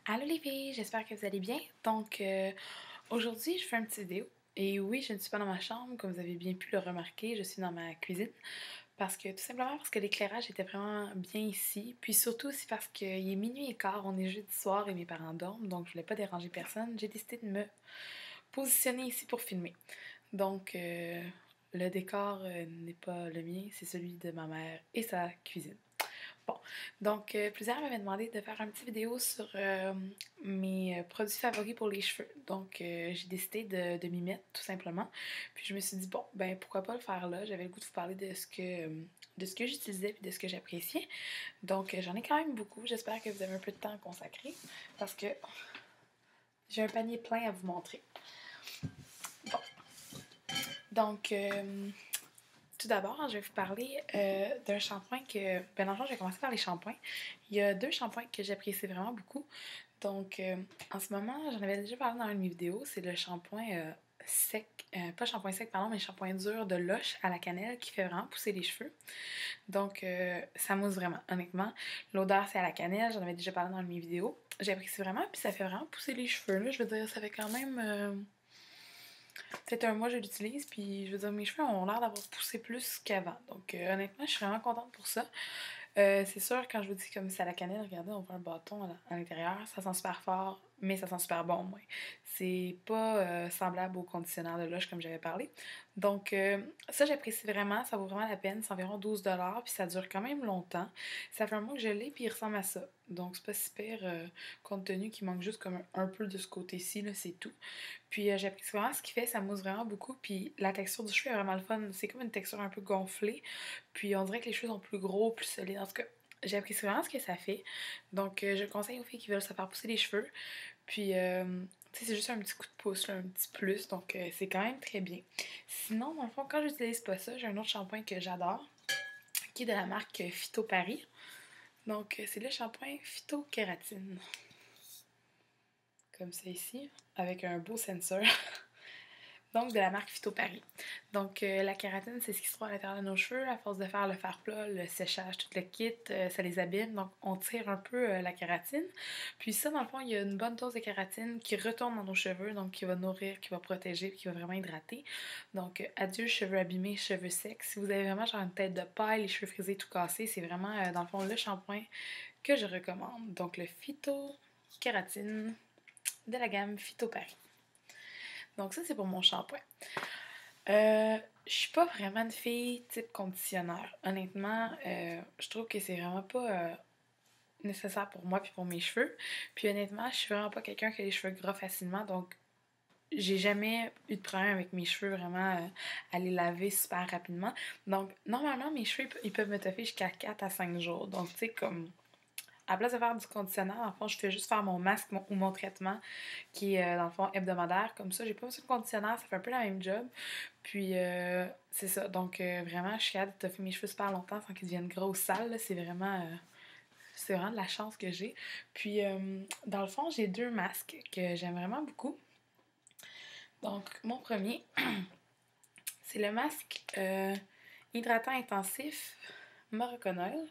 Allô les filles, j'espère que vous allez bien. Donc aujourd'hui je fais une petite vidéo. Et oui, je ne suis pas dans ma chambre, comme vous avez bien pu le remarquer, je suis dans ma cuisine. Tout simplement parce que l'éclairage était vraiment bien ici. Puis surtout aussi parce qu'il est minuit et quart, on est jeudi soir et mes parents dorment, donc je voulais pas déranger personne. J'ai décidé de me positionner ici pour filmer. Donc le décor n'est pas le mien, c'est celui de ma mère et sa cuisine. Bon, donc plusieurs m'avaient demandé de faire une petite vidéo sur mes produits favoris pour les cheveux. Donc j'ai décidé de m'y mettre tout simplement. Puis je me suis dit, bon, ben pourquoi pas le faire là. J'avais le goût de vous parler de ce que j'utilisais et de ce que j'appréciais. Donc j'en ai quand même beaucoup. J'espère que vous avez un peu de temps à consacrer parce que j'ai un panier plein à vous montrer. Bon, donc tout d'abord, je vais vous parler d'un shampoing que... Ben, dans le fond, je vais commencer par les shampoings. Il y a deux shampoings que j'apprécie vraiment beaucoup. Donc, en ce moment, j'en avais déjà parlé dans une de mes vidéos. C'est le shampoing sec, pas shampoing sec, pardon, mais shampoing dur de Lush à la cannelle qui fait vraiment pousser les cheveux. Donc, ça mousse vraiment, honnêtement. L'odeur, c'est à la cannelle. J'en avais déjà parlé dans une de mes vidéos. J'apprécie vraiment, puis ça fait vraiment pousser les cheveux. Là, je veux dire, ça fait quand même... peut-être un mois je l'utilise, puis je veux dire, mes cheveux ont l'air d'avoir poussé plus qu'avant. Donc, honnêtement, je suis vraiment contente pour ça. C'est sûr, quand je vous dis comme c'est à la cannelle, regardez, on voit un bâton à l'intérieur. Ça sent super fort, mais ça sent super bon, moi. C'est pas semblable au conditionneur de Lush comme j'avais parlé. Donc, ça, j'apprécie vraiment. Ça vaut vraiment la peine. C'est environ 12$, puis ça dure quand même longtemps. Ça fait un mois que je l'ai, puis il ressemble à ça. Donc, c'est pas super, compte tenu qu'il manque juste comme un peu de ce côté-ci, là, c'est tout. Puis, j'apprécie vraiment ce qu'il fait. Ça mousse vraiment beaucoup, puis la texture du cheveu est vraiment le fun. C'est comme une texture un peu gonflée. Puis on dirait que les cheveux sont plus gros, plus solides. En tout cas, j'apprécie vraiment ce que ça fait. Donc, je conseille aux filles qui veulent se faire pousser les cheveux. Puis, tu sais, c'est juste un petit coup de pouce, là, un petit plus. Donc, c'est quand même très bien. Sinon, dans le fond, quand j'utilise pas ça, j'ai un autre shampoing que j'adore, qui est de la marque Phyto Paris. Donc, c'est le shampoing Phyto Kératine. Comme ça ici, avec un beau sensor. Donc, de la marque Phyto Paris. Donc, la kératine, c'est ce qui se trouve à l'intérieur de nos cheveux. À force de faire le fer plat, le séchage, tout le kit, ça les abîme. Donc, on tire un peu la kératine. Puis ça, dans le fond, il y a une bonne dose de kératine qui retourne dans nos cheveux, donc qui va nourrir, qui va protéger, puis qui va vraiment hydrater. Donc, adieu cheveux abîmés, cheveux secs. Si vous avez vraiment genre une tête de paille, les cheveux frisés tout cassés, c'est vraiment, dans le fond, le shampoing que je recommande. Donc, le Phyto Kératine de la gamme Phyto Paris. Donc ça, c'est pour mon shampoing. Je suis pas vraiment une fille type conditionneur. Honnêtement, je trouve que c'est vraiment pas nécessaire pour moi puis pour mes cheveux. Puis honnêtement, je suis vraiment pas quelqu'un qui a les cheveux gras facilement. Donc, j'ai jamais eu de problème avec mes cheveux vraiment à les laver super rapidement. Donc, normalement, mes cheveux, ils peuvent me toffer jusqu'à 4 à 5 jours. Donc, tu sais, comme... À la place de faire du conditionneur, dans le fond, je fais juste faire mon masque ou mon traitement qui est, dans le fond, hebdomadaire. Comme ça, j'ai pas besoin de conditionneur, ça fait un peu la même job. Puis, c'est ça. Donc, vraiment, je suis capable de toffer mes cheveux super longtemps sans qu'ils deviennent gros ou sales. C'est vraiment de la chance que j'ai. Puis, dans le fond, j'ai deux masques que j'aime vraiment beaucoup. Donc, mon premier, c'est le masque hydratant intensif Moroconol.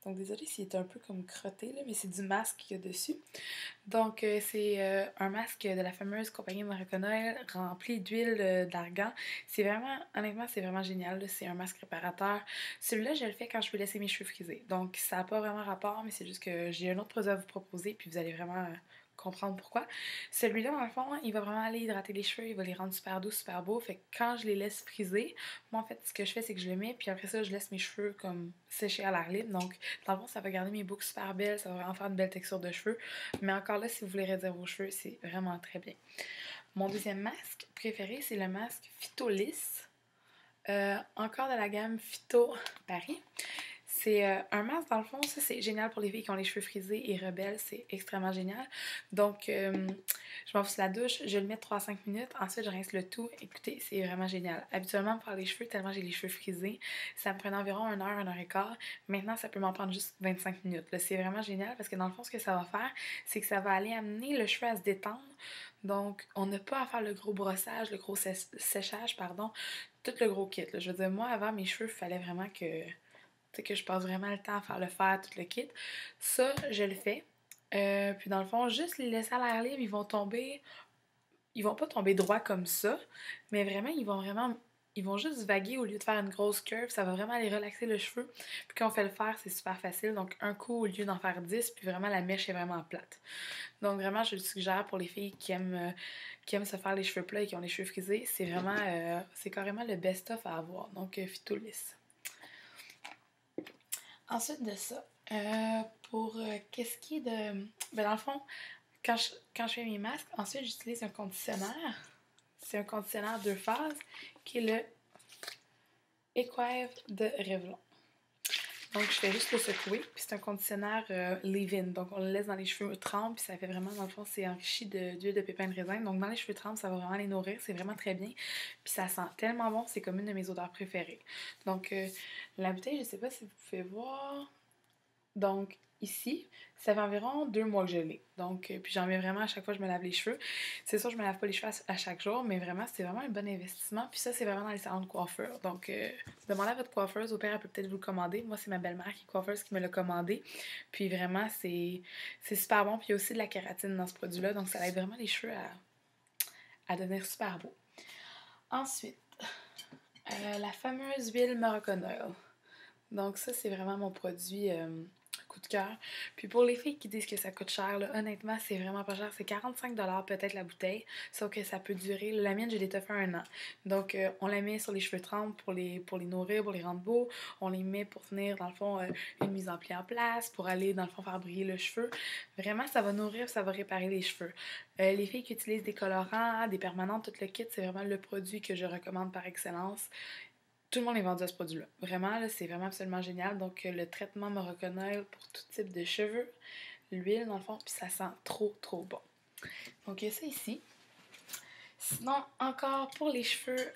Donc, désolée s'il est un peu comme crotté, là, mais c'est du masque qu'il y a dessus. Donc, c'est un masque de la fameuse compagnie Moroconol rempli d'huile d'argan. C'est vraiment, honnêtement, c'est vraiment génial. C'est un masque réparateur. Celui-là, je le fais quand je veux laisser mes cheveux frisés. Donc, ça n'a pas vraiment rapport, mais c'est juste que j'ai un autre produit à vous proposer, puis vous allez vraiment comprendre pourquoi. Celui-là, dans le fond, il va vraiment aller hydrater les cheveux, il va les rendre super doux, super beaux. Fait que quand je les laisse friser, moi, en fait, ce que je fais, c'est que je le mets, puis après ça, je laisse mes cheveux comme sécher à l'air libre. Donc, dans le fond, ça va garder mes boucles super belles, ça va vraiment faire une belle texture de cheveux. Mais encore là, si vous voulez réduire vos cheveux, c'est vraiment très bien. Mon deuxième masque préféré, c'est le masque Phytolis. Encore de la gamme Phyto Paris. C'est un masque, dans le fond, ça c'est génial pour les filles qui ont les cheveux frisés et rebelles, c'est extrêmement génial. Donc, je m'en fous la douche, je le mets 3 à 5 minutes, ensuite je rince le tout. Écoutez, c'est vraiment génial. Habituellement, pour faire les cheveux, tellement j'ai les cheveux frisés, ça me prenait environ 1 heure et quart. Maintenant, ça peut m'en prendre juste 25 minutes. Là, c'est vraiment génial parce que dans le fond, ce que ça va faire, c'est que ça va aller amener le cheveu à se détendre. Donc, on n'a pas à faire le gros brossage, le gros séchage, pardon, tout le gros kit. Là. Je veux dire, moi, avant, mes cheveux, il fallait vraiment que je passe vraiment le temps à faire le fer, tout le kit. Ça, je le fais. Puis dans le fond, juste les laisser à l'air libre, ils vont pas tomber droit comme ça, mais vraiment, ils vont juste vaguer au lieu de faire une grosse curve, ça va vraiment aller relaxer le cheveu. Puis quand on fait le fer, c'est super facile, donc un coup au lieu d'en faire 10, puis vraiment la mèche est vraiment plate. Donc vraiment, je le suggère pour les filles qui aiment se faire les cheveux plats et qui ont les cheveux frisés, c'est vraiment, c'est carrément le best-of à avoir, donc Phytolis. Ensuite de ça, pour qu'est-ce qui est de... Ben dans le fond, quand je fais mes masques, ensuite j'utilise un conditionnaire. C'est un conditionnaire 2 phases qui est le Equive de Revlon. Donc je fais juste le secouer, puis c'est un conditionnaire leave-in. Donc on le laisse dans les cheveux trempes, puis ça fait vraiment, dans le fond, c'est enrichi d'huile de pépins de raisin. Donc dans les cheveux trempes, ça va vraiment les nourrir, c'est vraiment très bien. Puis ça sent tellement bon, c'est comme une de mes odeurs préférées. Donc la bouteille, je sais pas si vous pouvez voir... Donc, ici, ça fait environ 2 mois que je l'ai. Donc, puis j'en mets vraiment à chaque fois que je me lave les cheveux. C'est sûr, je me lave pas les cheveux à chaque jour, mais vraiment, c'est vraiment un bon investissement. Puis ça, c'est vraiment dans les salons de coiffure. Donc, demandez à votre coiffeuse. Au pire, elle peut peut-être vous le commander. Moi, c'est ma belle-mère qui est coiffeuse qui me l'a commandé. Puis vraiment, c'est super bon. Puis il y a aussi de la kératine dans ce produit-là. Donc, ça aide vraiment les cheveux à devenir super beaux. Ensuite, la fameuse huile Moroccan Oil. Donc ça, c'est vraiment mon produit coup de cœur. Puis pour les filles qui disent que ça coûte cher, là, honnêtement, c'est vraiment pas cher. C'est 45$ peut-être la bouteille, sauf que ça peut durer. La mienne, je l'ai fait 1 an. Donc on la met sur les cheveux trempes pour les nourrir, pour les rendre beaux. On les met pour tenir, dans le fond, une mise en pli en place, pour aller, dans le fond, faire briller le cheveu. Vraiment, ça va nourrir, ça va réparer les cheveux. Les filles qui utilisent des colorants, des permanents, tout le kit, c'est vraiment le produit que je recommande par excellence. Tout le monde est vendu à ce produit-là. Vraiment, là, c'est vraiment absolument génial. Donc, le traitement Moroccan Oil pour tout type de cheveux, l'huile dans le fond, puis ça sent trop, trop bon. Donc, il y a ça ici. Sinon, encore pour les cheveux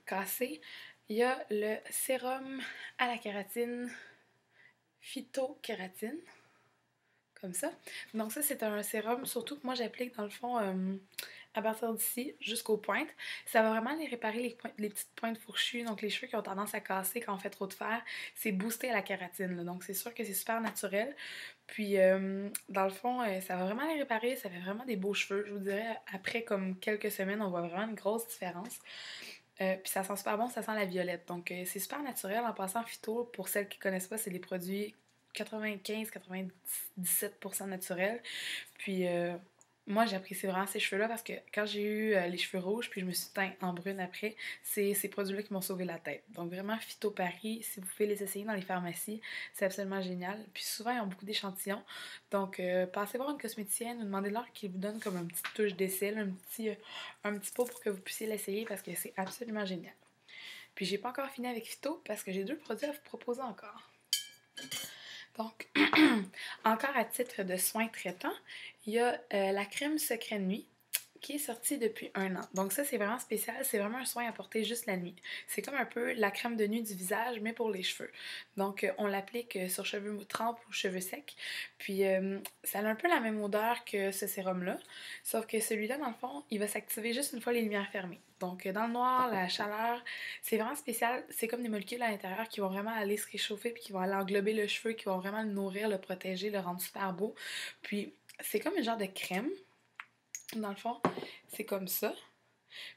cassés, il y a le sérum à la kératine, phytokératine, comme ça. Donc, ça, c'est un sérum, surtout que moi, j'applique dans le fond à partir d'ici jusqu'aux pointes. Ça va vraiment les réparer les petites pointes fourchues, donc les cheveux qui ont tendance à casser quand on fait trop de fer. C'est boosté à la kératine, là. Donc c'est sûr que c'est super naturel. Puis dans le fond, ça va vraiment les réparer, ça fait vraiment des beaux cheveux. Je vous dirais, après comme quelques semaines, on voit vraiment une grosse différence. Puis ça sent super bon, ça sent la violette. Donc c'est super naturel. En passant phyto, pour celles qui connaissent pas, c'est des produits 95-97% naturels. Puis moi, j'apprécie vraiment ces cheveux-là parce que quand j'ai eu les cheveux rouges, puis je me suis teint en brune après, c'est ces produits-là qui m'ont sauvé la tête. Donc vraiment, Phyto Paris, si vous pouvez les essayer dans les pharmacies, c'est absolument génial. Puis souvent, ils ont beaucoup d'échantillons. Donc, passez voir une cosméticienne ou demandez-leur qu'ils vous donnent comme une petite touche d'essai, un petit pot pour que vous puissiez l'essayer parce que c'est absolument génial. Puis j'ai pas encore fini avec Phyto parce que j'ai 2 produits à vous proposer encore. Donc, encore à titre de soins traitants, il y a la crème Secret Nuit qui est sortie depuis 1 an. Donc ça, c'est vraiment spécial. C'est vraiment un soin à porter juste la nuit. C'est comme un peu la crème de nuit du visage, mais pour les cheveux. Donc, on l'applique sur cheveux trempes ou cheveux secs. Puis, ça a un peu la même odeur que ce sérum-là. Sauf que celui-là, dans le fond, il va s'activer juste une fois les lumières fermées. Donc, dans le noir, la chaleur, c'est vraiment spécial. C'est comme des molécules à l'intérieur qui vont vraiment aller se réchauffer puis qui vont aller englober le cheveu, qui vont vraiment le nourrir, le protéger, le rendre super beau. Puis, c'est comme un genre de crème. Dans le fond, c'est comme ça.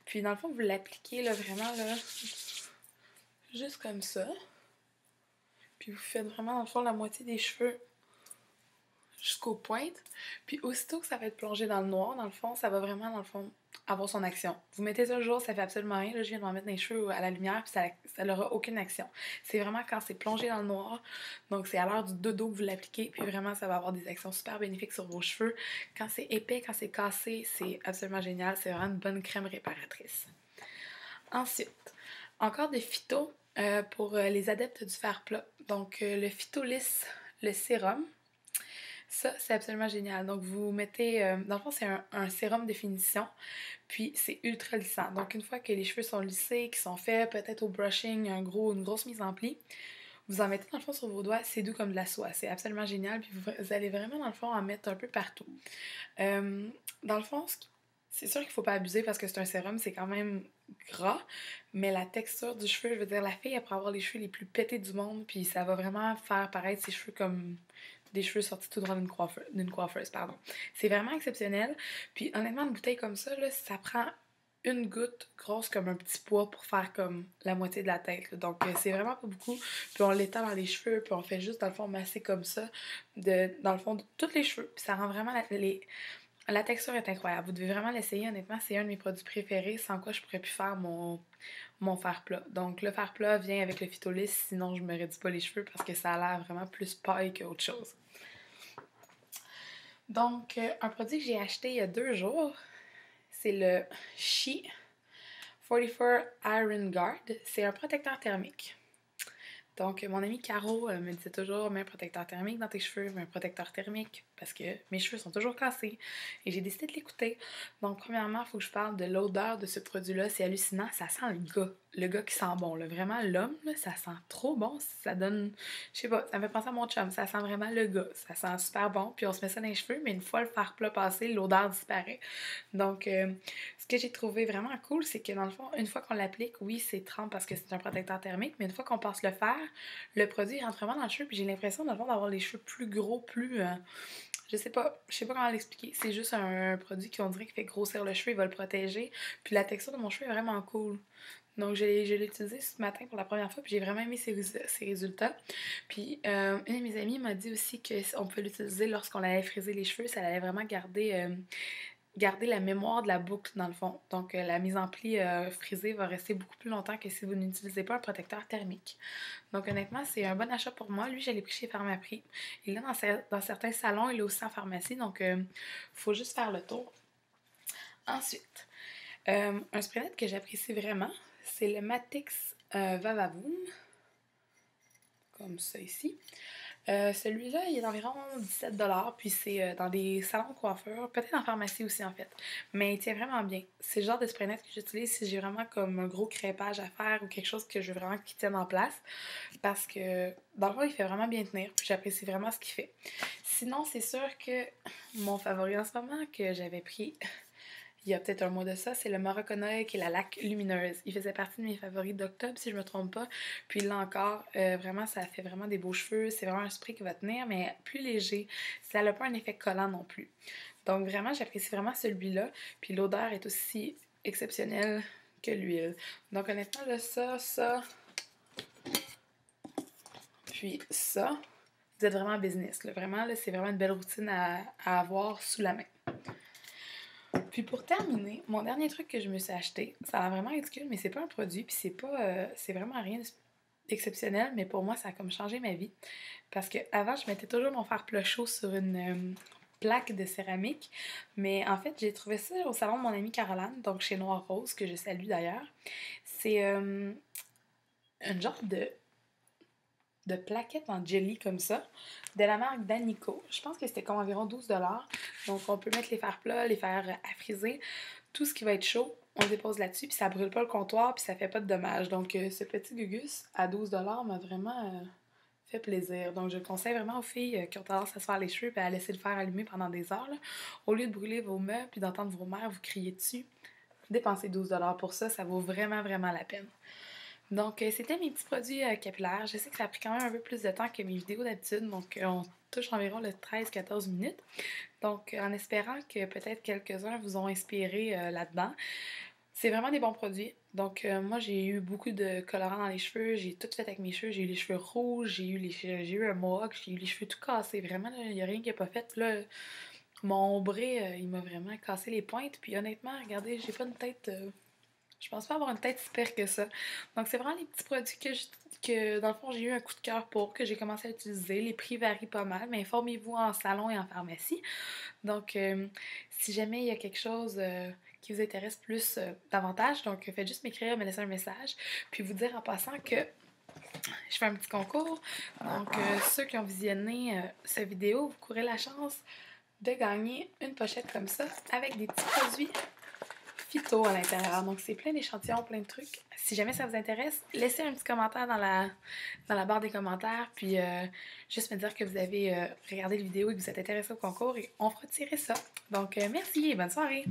Puis dans le fond, vous l'appliquez là, vraiment là, juste comme ça. Puis vous faites vraiment dans le fond la moitié des cheveux jusqu'aux pointes. Puis aussitôt que ça va être plongé dans le noir, dans le fond, ça va vraiment dans le fond avoir son action. Vous mettez ça le jour, ça fait absolument rien. Là, je viens de m'en mettre dans les cheveux à la lumière, puis ça n'aura aucune action. C'est vraiment quand c'est plongé dans le noir, donc c'est à l'heure du dodo que vous l'appliquez, puis vraiment ça va avoir des actions super bénéfiques sur vos cheveux. Quand c'est épais, quand c'est cassé, c'est absolument génial. C'est vraiment une bonne crème réparatrice. Ensuite, encore des phytos pour les adeptes du fer plat. Donc le Phytolis, le sérum. Ça, c'est absolument génial. Donc, vous mettez, dans le fond, c'est un sérum de finition, puis c'est ultra lissant. Donc, une fois que les cheveux sont lissés, qui sont faits, peut-être au brushing, une grosse mise en pli, vous en mettez dans le fond sur vos doigts, c'est doux comme de la soie. C'est absolument génial, puis vous allez vraiment, dans le fond, en mettre un peu partout. Euh, Dans le fond, c'est sûr qu'il faut pas abuser parce que c'est un sérum, c'est quand même gras, mais la texture du cheveu, je veux dire, la fille, elle pourrait avoir les cheveux les plus pétés du monde, puis ça va vraiment faire paraître ses cheveux comme des cheveux sortis tout droit d'une coiffeuse, pardon. C'est vraiment exceptionnel. Puis honnêtement, une bouteille comme ça, là, ça prend une goutte grosse comme un petit pois pour faire comme la moitié de la tête, là. Donc c'est vraiment pas beaucoup. Puis on l'étend dans les cheveux, puis on fait juste dans le fond masser comme ça, dans le fond de tous les cheveux. Puis ça rend vraiment la texture est incroyable. Vous devez vraiment l'essayer, honnêtement, c'est un de mes produits préférés, sans quoi je pourrais plus faire mon fer plat. Donc le fer plat vient avec le Phytolis, sinon je me réduis pas les cheveux parce que ça a l'air vraiment plus paille qu'autre chose. Donc un produit que j'ai acheté il y a 2 jours, c'est le She 44 Iron Guard. C'est un protecteur thermique. Donc, mon amie Caro me disait toujours, mets un protecteur thermique dans tes cheveux, mets un protecteur thermique, parce que mes cheveux sont toujours cassés. Et j'ai décidé de l'écouter. Donc, premièrement, il faut que je parle de l'odeur de ce produit-là. C'est hallucinant, ça sent le gars qui sent bon. Là. Vraiment, l'homme, là, ça sent trop bon. Ça donne, je sais pas, ça me fait penser à mon chum. Ça sent vraiment le gars. Ça sent super bon. Puis on se met ça dans les cheveux, mais une fois le fer plat passé, l'odeur disparaît. Donc, ce que j'ai trouvé vraiment cool, c'est que dans le fond, une fois qu'on l'applique, oui, c'est trempe parce que c'est un protecteur thermique, mais une fois qu'on passe le fer, le produit rentre vraiment dans le cheveu, puis j'ai l'impression, dans le fond, d'avoir les cheveux plus gros, plus... je sais pas comment l'expliquer. C'est juste un produit qu'on dirait qui fait grossir le cheveu, il va le protéger. Puis la texture de mon cheveu est vraiment cool. Donc, je l'ai utilisé ce matin pour la première fois, puis j'ai vraiment aimé ses résultats. Puis, une de mes amies m'a dit aussi qu'on pouvait l'utiliser lorsqu'on allait friser les cheveux, ça allait vraiment garder la mémoire de la boucle dans le fond. Donc la mise en pli frisée va rester beaucoup plus longtemps que si vous n'utilisez pas un protecteur thermique. Donc honnêtement, c'est un bon achat pour moi. Lui, je l'ai pris chez Pharmaprix. Il est là dans certains salons, il est aussi en pharmacie, donc il faut juste faire le tour. Ensuite, un spray net que j'apprécie vraiment, c'est le Matix Vavavoom, comme ça ici. Celui-là, il est d'environ 17$, puis c'est dans des salons de coiffure, peut-être en pharmacie aussi en fait. Mais il tient vraiment bien. C'est le genre de spray net que j'utilise si j'ai vraiment comme un gros crêpage à faire ou quelque chose que je veux vraiment qu'il tienne en place. Parce que dans le fond, il fait vraiment bien tenir, puis j'apprécie vraiment ce qu'il fait. Sinon, c'est sûr que mon favori en ce moment que j'avais pris il y a peut-être un mois de ça, c'est le Morocconoï qui est la laque lumineuse. Il faisait partie de mes favoris d'octobre, si je me trompe pas. Puis là encore, vraiment, ça fait vraiment des beaux cheveux. C'est vraiment un spray qui va tenir, mais plus léger. Ça n'a pas un effet collant non plus. Donc vraiment, j'apprécie vraiment celui-là. Puis l'odeur est aussi exceptionnelle que l'huile. Donc honnêtement, là, puis ça, vous êtes vraiment en business. Là. Vraiment, là, c'est vraiment une belle routine à avoir sous la main. Puis pour terminer, mon dernier truc que je me suis acheté, ça a vraiment ridicule, mais c'est pas un produit, puis c'est vraiment rien d'exceptionnel, mais pour moi, ça a comme changé ma vie. Parce que avant, je mettais toujours mon fer plat chaud sur une plaque de céramique, mais en fait, j'ai trouvé ça au salon de mon amie Caroline, donc chez Noir Rose, que je salue d'ailleurs. C'est un genre de plaquettes en jelly comme ça, de la marque Danico. Je pense que c'était comme environ 12$. Donc, on peut mettre les fers plats, les fers à friser. Tout ce qui va être chaud, on le dépose là-dessus, puis ça brûle pas le comptoir, puis ça fait pas de dommages. Donc, ce petit gugus à 12$ m'a vraiment fait plaisir. Donc, je le conseille vraiment aux filles qui ont tendance à se faire les cheveux et à laisser le fer allumer pendant des heures. Là. Au lieu de brûler vos meubles puis d'entendre vos mères vous crier dessus, dépensez 12$ pour ça, ça vaut vraiment, vraiment la peine. Donc, c'était mes petits produits capillaires. Je sais que ça a pris quand même un peu plus de temps que mes vidéos d'habitude, donc on touche environ le 13-14 minutes. Donc, en espérant que peut-être quelques-uns vous ont inspiré là-dedans. C'est vraiment des bons produits. Donc, moi, j'ai eu beaucoup de colorants dans les cheveux. J'ai tout fait avec mes cheveux. J'ai eu les cheveux rouges, j'ai eu un mohawk, j'ai eu les cheveux tout cassés. Vraiment, il n'y a rien qui n'a pas fait. Là, mon ombré, il m'a vraiment cassé les pointes. Puis honnêtement, regardez, j'ai pas une tête... je pense pas avoir une tête si pire que ça. Donc, c'est vraiment les petits produits que dans le fond, j'ai eu un coup de cœur pour, que j'ai commencé à utiliser. Les prix varient pas mal, mais informez-vous en salon et en pharmacie. Donc, si jamais il y a quelque chose qui vous intéresse plus davantage, donc faites juste m'écrire, me laisser un message, puis vous dire en passant que je fais un petit concours. Donc, ceux qui ont visionné cette vidéo, vous courez la chance de gagner une pochette comme ça avec des petits produits phyto à l'intérieur. Donc, c'est plein d'échantillons, plein de trucs. Si jamais ça vous intéresse, laissez un petit commentaire dans la barre des commentaires, puis juste me dire que vous avez regardé la vidéo et que vous êtes intéressé au concours et on fera tirer ça. Donc, merci et bonne soirée!